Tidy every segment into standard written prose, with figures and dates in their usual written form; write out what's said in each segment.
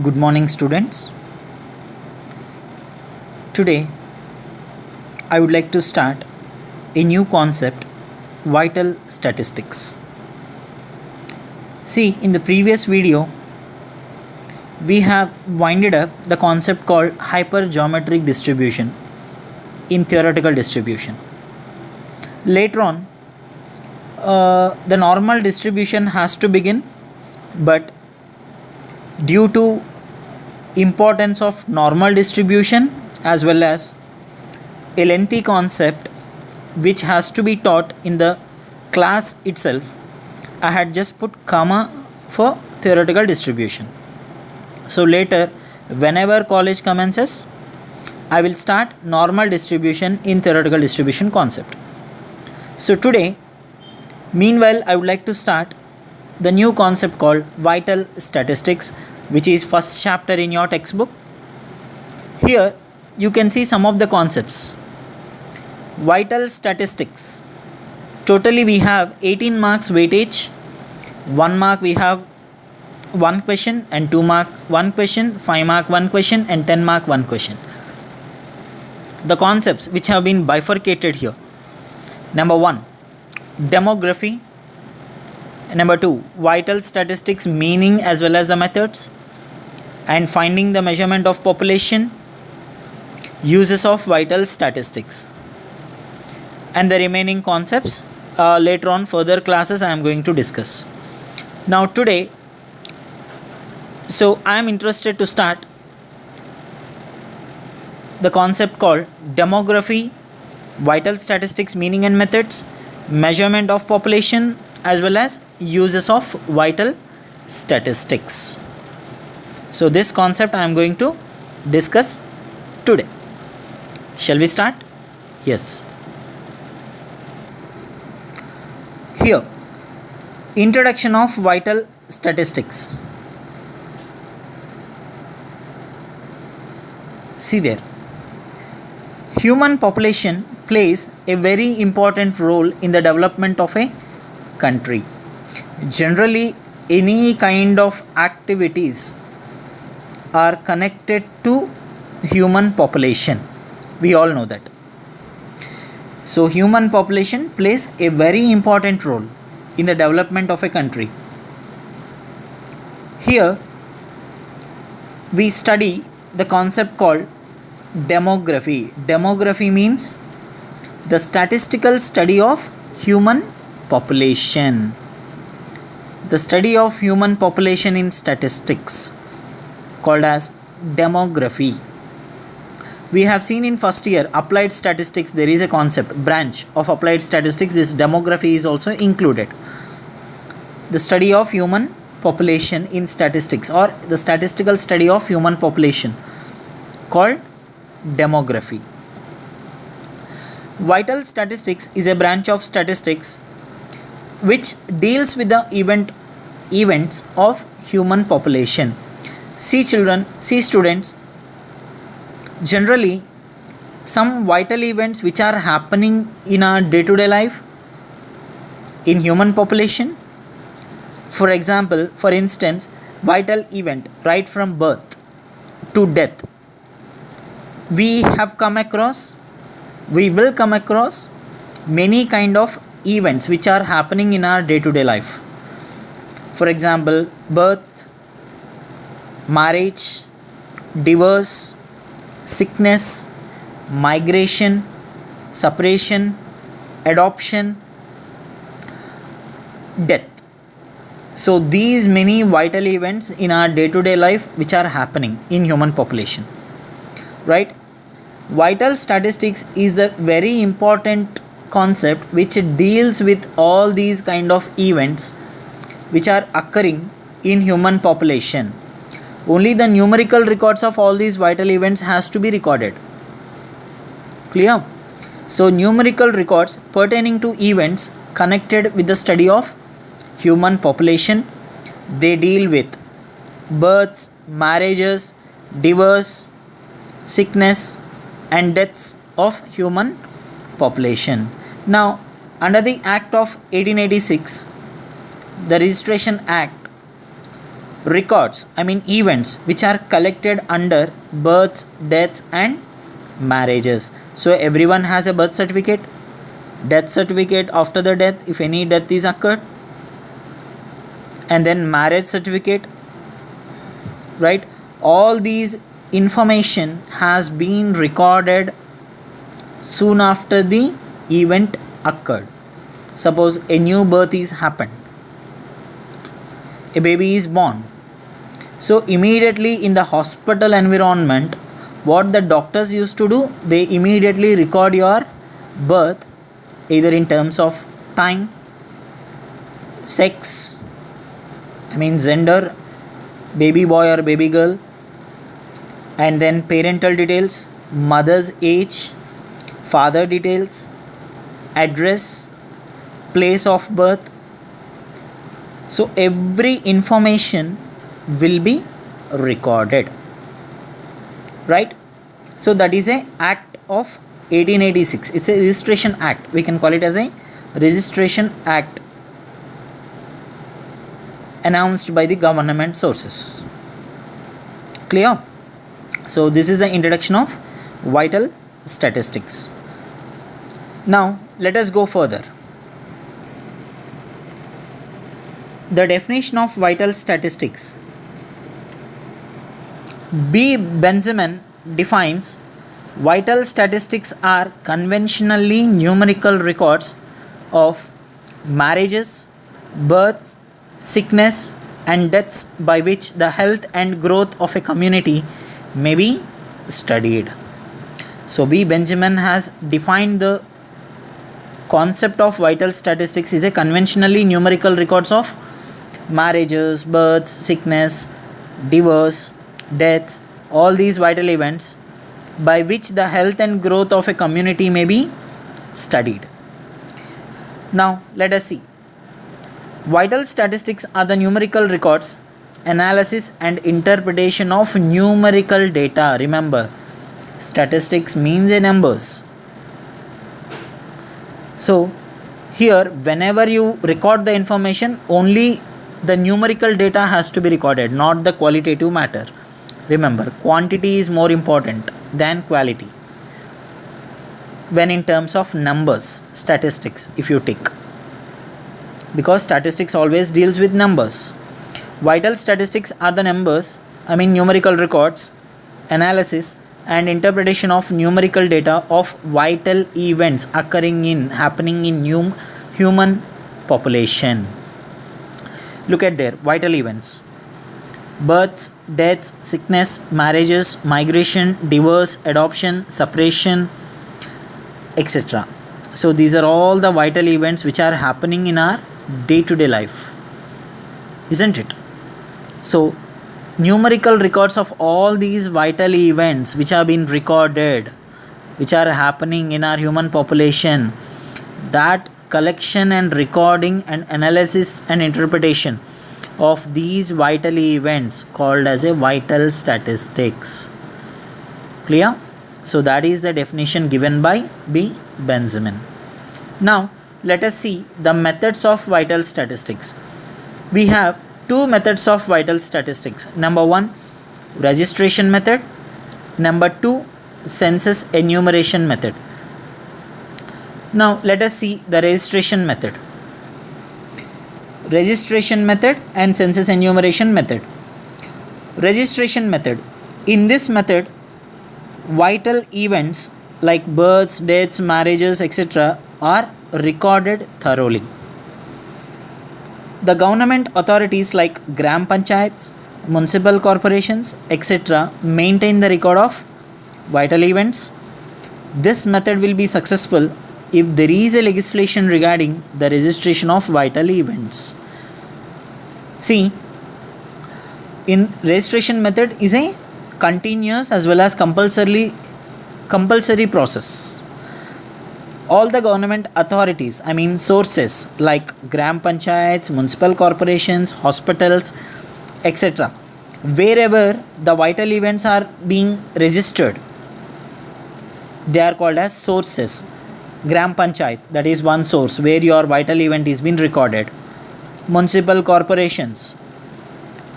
Good morning, students. Today, I would like to start a new concept, vital statistics. See, in the previous video, we have winded up the concept called hypergeometric distribution in theoretical distribution. Later on, the normal distribution has to begin, but due to importance of normal distribution as well as a lengthy concept which has to be taught in the class itself, I had just put comma for theoretical distribution. So later, whenever college commences, I will start normal distribution in theoretical distribution concept. So today, meanwhile, I would like to start the new concept called vital statistics, which is first chapter in your textbook. Here you can see some of the concepts. Vital statistics, totally we have 18 marks weightage. 1 mark we have 1 question, and 2 mark 1 question, 5 mark 1 question, and 10 mark 1 question. The concepts which have been bifurcated here: number 1, demography; number 2, vital statistics meaning as well as the methods, and finding the measurement of population, uses of vital statistics, and the remaining concepts later on further classes I am going to discuss. Now today, so I am interested to start the concept called demography, vital statistics meaning and methods, measurement of population, as well as uses of vital statistics. So this concept I am going to discuss today. Shall we start? Yes. Here, introduction of vital statistics. See there, human population plays a very important role in the development of a country. Generally, any kind of activities are connected to human population. We all know that. So human population plays a very important role in the development of a country. Here we study the concept called demography. Demography means the statistical study of human population. The study of human population in statistics, called as demography. We have seen in first year applied statistics, there is a concept, branch of applied statistics. This demography is also included. The study of human population in statistics, or the statistical study of human population, called demography. Vital statistics is a branch of statistics which deals with the events of human population. See children, see students, generally some vital events which are happening in our day-to-day life in human population. For example, for instance, vital event right from birth to death, we will come across many kind of events which are happening in our day-to-day life. For example, birth, marriage, divorce, sickness, migration, separation, adoption, death. So these many vital events in our day-to-day life which are happening in human population, right? Vital statistics is a very important concept which deals with all these kind of events which are occurring in human population. Only the numerical records of all these vital events has to be recorded. Clear? So numerical records pertaining to events connected with the study of human population, they deal with births, marriages, divorce, sickness, and deaths of human population. Now, under the Act of 1886, the Registration Act, records, I mean events which are collected under births, deaths and marriages. So everyone has a birth certificate, death certificate after the death if any death is occurred, and then marriage certificate, right? All these information has been recorded soon after the event occurred. Suppose a new birth is happened, a baby is born. So immediately in the hospital environment, what the doctors used to do, they immediately record your birth either in terms of time, sex, I mean gender, baby boy or baby girl, and then parental details, mother's age, father details, address, place of birth. So every information will be recorded, right? So that is a act of 1886. It's a registration act. We can call it as a registration act announced by the government sources. Clear? So this is the introduction of vital statistics. Now let us go further. The definition of vital statistics. B. Benjamin defines vital statistics are conventionally numerical records of marriages, births, sickness and deaths by which the health and growth of a community may be studied. So B. Benjamin has defined the concept of vital statistics is a conventionally numerical records of marriages, births, sickness, divorce, deaths, all these vital events by which the health and growth of a community may be studied. Now let us see. Vital statistics are the numerical records, analysis and interpretation of numerical data. Remember, statistics means a numbers. So here whenever you record the information, only the numerical data has to be recorded, not the qualitative matter. Remember, quantity is more important than quality when in terms of numbers, statistics if you take, because statistics always deals with numbers. Vital statistics are the numbers, I mean numerical records, analysis and interpretation of numerical data of vital events happening in human population. Look at there, vital events: births, deaths, sickness, marriages, migration, divorce, adoption, separation, etc. So these are all the vital events which are happening in our day-to-day life, isn't it? So numerical records of all these vital events which have been recorded, which are happening in our human population, that collection and recording and analysis and interpretation of these vital events called as a vital statistics. Clear? So that is the definition given by B. Benjamin. Now let us see the methods of vital statistics. We have two methods of vital statistics. Number one, registration method. Number two, census enumeration method. Now let us see the registration method. Registration method and census enumeration method. Registration method. In this method, vital events like births, deaths, marriages, etc. are recorded thoroughly. The government authorities like gram panchayats, municipal corporations, etc. maintain the record of vital events. This method will be successful if there is a legislation regarding the registration of vital events. See, in registration method is a continuous as well as compulsory process. All the government authorities, I mean sources like gram panchayats, municipal corporations, hospitals, etc. wherever the vital events are being registered, they are called as sources. Gram panchayat, that is one source where your vital event is being recorded. Municipal corporations,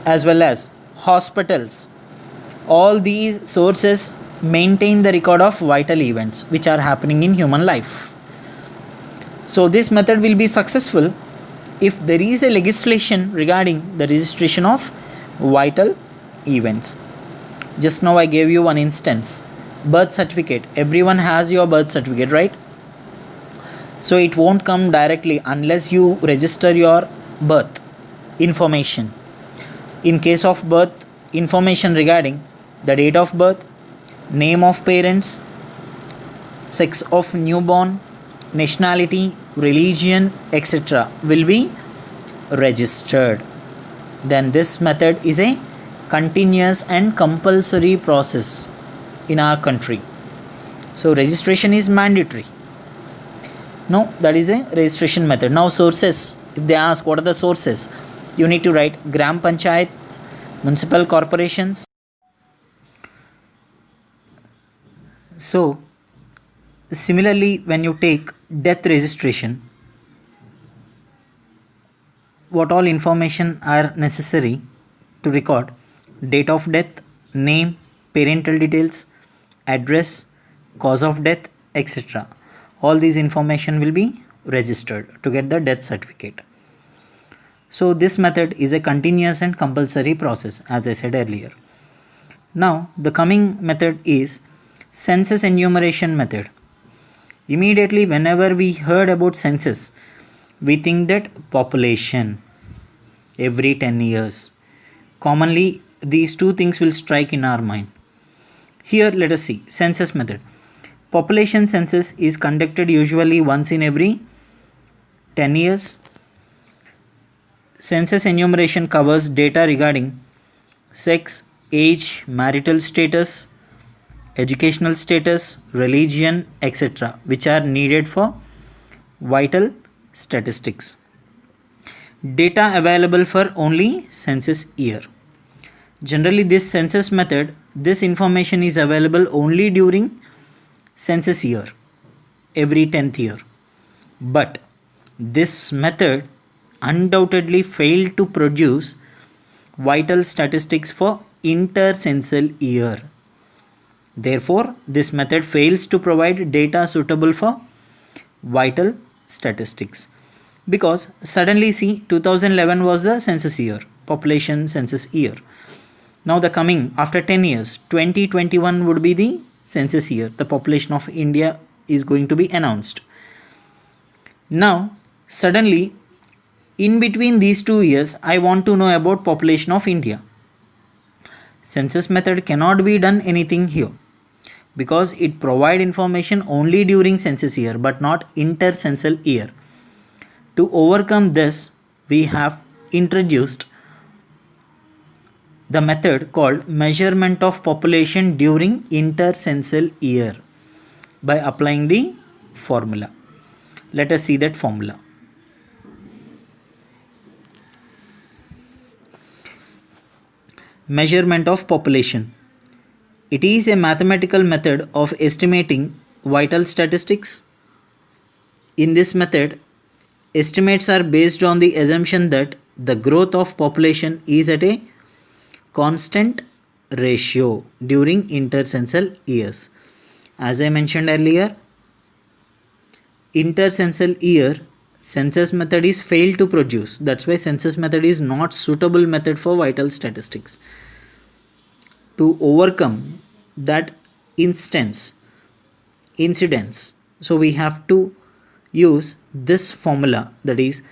as well as hospitals. All these sources maintain the record of vital events which are happening in human life. So this method will be successful if there is a legislation regarding the registration of vital events. Just now I gave you one instance. Birth certificate. Everyone has your birth certificate, right? So it won't come directly unless you register your birth information. In case of birth information regarding the date of birth, name of parents, sex of newborn, nationality, religion, etc. will be registered. Then this method is a continuous and compulsory process in our country. So registration is mandatory. No, that is a registration method. Now sources, if they ask what are the sources, you need to write Gram Panchayat, municipal corporations. So similarly, when you take death registration, what all information are necessary to record? Date of death, name, parental details, address, cause of death, etc. All these information will be registered to get the death certificate. So this method is a continuous and compulsory process, as I said earlier. Now the coming method is census enumeration method. Immediately whenever we heard about census, we think that population every 10 years. Commonly these two things will strike in our mind. Here let us see census method. Population census is conducted usually once in every 10 years. Census enumeration covers data regarding sex, age, marital status, educational status, religion, etc., which are needed for vital statistics. Data available for only census year. Generally, this census method, this information is available only during census year, every 10th year. But this method undoubtedly failed to produce vital statistics for intercensal year. Therefore, this method fails to provide data suitable for vital statistics. Because suddenly see 2011 was the census year, population census year. Now the coming after 10 years, 2021 would be the census year. The population of India is going to be announced. Now suddenly in between these 2 years, I want to know about population of India. Census method cannot be done anything here because it provide information only during census year but not intercensal year. To overcome this, we have introduced the method called measurement of population during intercensal year by applying the formula. Let us see that formula. Measurement of population. It is a mathematical method of estimating vital statistics. In this method, estimates are based on the assumption that the growth of population is at a constant ratio during intercensal years. As I mentioned earlier, intercensal year census method is failed to produce. That's why census method is not suitable method for vital statistics. To overcome that incidence, so we have to use this formula, that is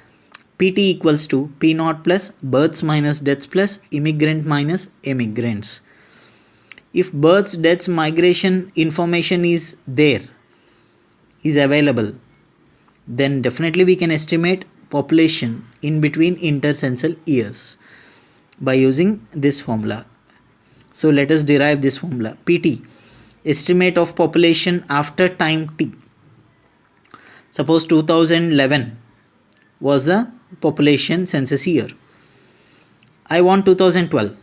PT equals to P naught plus births minus deaths plus immigrant minus emigrants. If births, deaths, migration information is there, is available, then definitely we can estimate population in between intercensal years by using this formula. So let us derive this formula. PT, estimate of population after time t. Suppose 2011 was the population census year. I want 2012.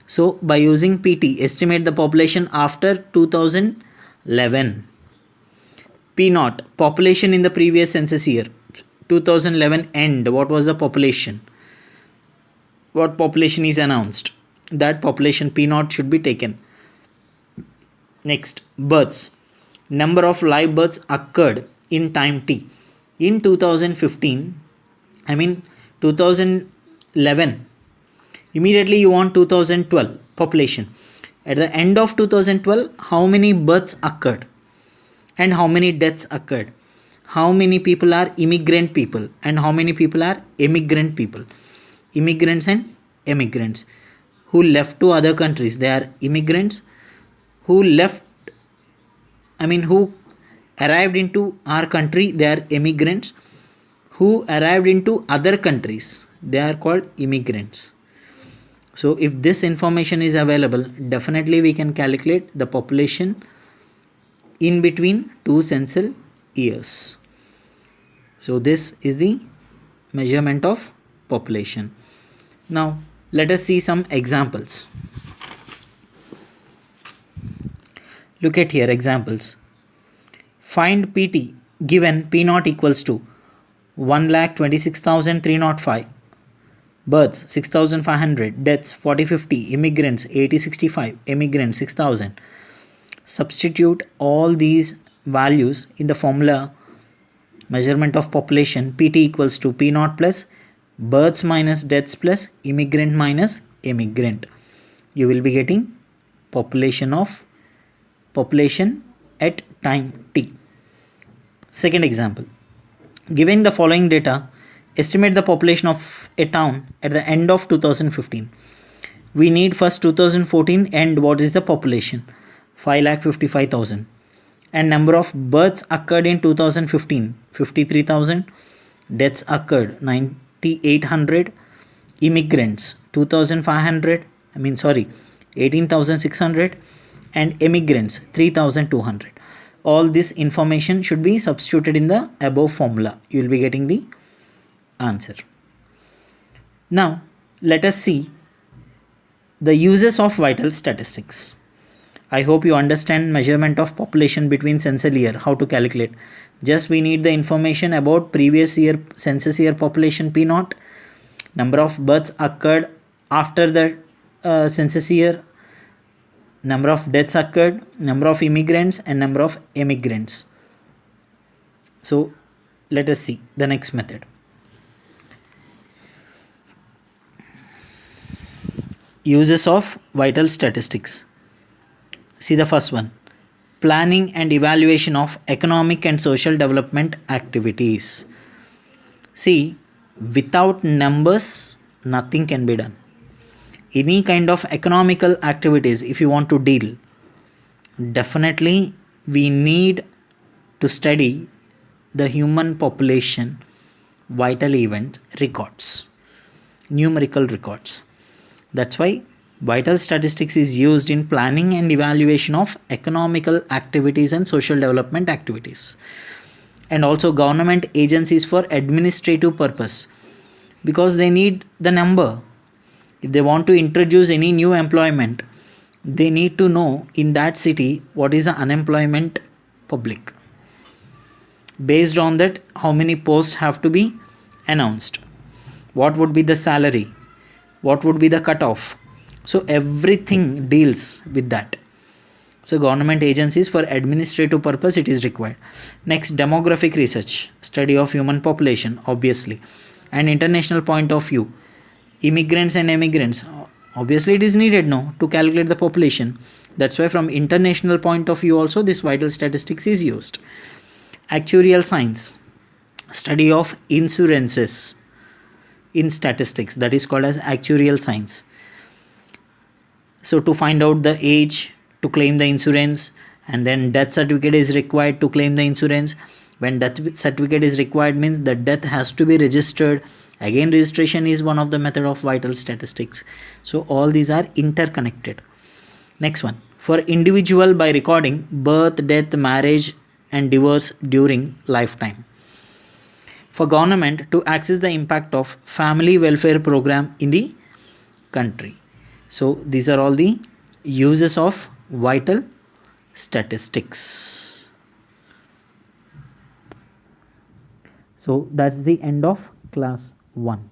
So by using PT, estimate the population after 2011. P naught, population in the previous census year. 2011 end, what was the population? what population is announced, that population P naught should be taken. Next, births. Number of live births occurred in time T. In 2015, 2011, immediately you want 2012 population. At the end of 2012, how many births occurred and how many deaths occurred? How many people are immigrant people and how many people are emigrant people? Immigrants and emigrants. Who left to other countries, they are immigrants. Who arrived into our country, they are immigrants. Who arrived into other countries, they are called immigrants. So if this information is available, definitely we can calculate the population in between two census years. So this is the measurement of population. Now let us see some examples. Look at here examples. Find PT given P naught equals to 1,26,305, births 6,500, deaths 4050, immigrants 8065, emigrants 6,000. Substitute all these values in the formula measurement of population. PT equals to P naught plus births minus deaths plus immigrant minus emigrant. You will be getting population at time T. Second example. Given the following data, estimate the population of a town at the end of 2015. We need first 2014 and what is the population? 5,55,000. And number of births occurred in 2015, 53,000. Deaths occurred 9,800. Immigrants 18,600. And emigrants 3,200. All this information should be substituted in the above formula. You will be getting the answer. Now let us see the uses of vital statistics. I hope you understand measurement of population between census year, how to calculate. Just we need the information about previous year census year population P naught, number of births occurred after the census year, number of deaths occurred, number of immigrants and number of emigrants. So let us see the next method. Uses of vital statistics. See the first one. Planning and evaluation of economic and social development activities. See, without numbers, nothing can be done. Any kind of economical activities, if you want to deal, definitely we need to study the human population vital event records, numerical records. That's why vital statistics is used in planning and evaluation of economical activities and social development activities, and also government agencies for administrative purpose, because they need the number. If they want to introduce any new employment, they need to know in that city what is the unemployment public. Based on that, how many posts have to be announced, what would be the salary, what would be the cutoff. So everything deals with that. So government agencies for administrative purpose it is required. Next, demographic research, study of human population, obviously, and international point of view, immigrants and emigrants, obviously it is needed now to calculate the population. That's why from international point of view also this vital statistics is used. Actuarial science, study of insurances in statistics, that is called as actuarial science. So to find out the age to claim the insurance, and then death certificate is required to claim the insurance. When death certificate is required means the death has to be registered. Again, registration is one of the method of vital statistics. So all these are interconnected. Next one, for individual by recording birth, death, marriage and divorce during lifetime. For government to access the impact of family welfare program in the country. So these are all the uses of vital statistics. So that's the end of class 1.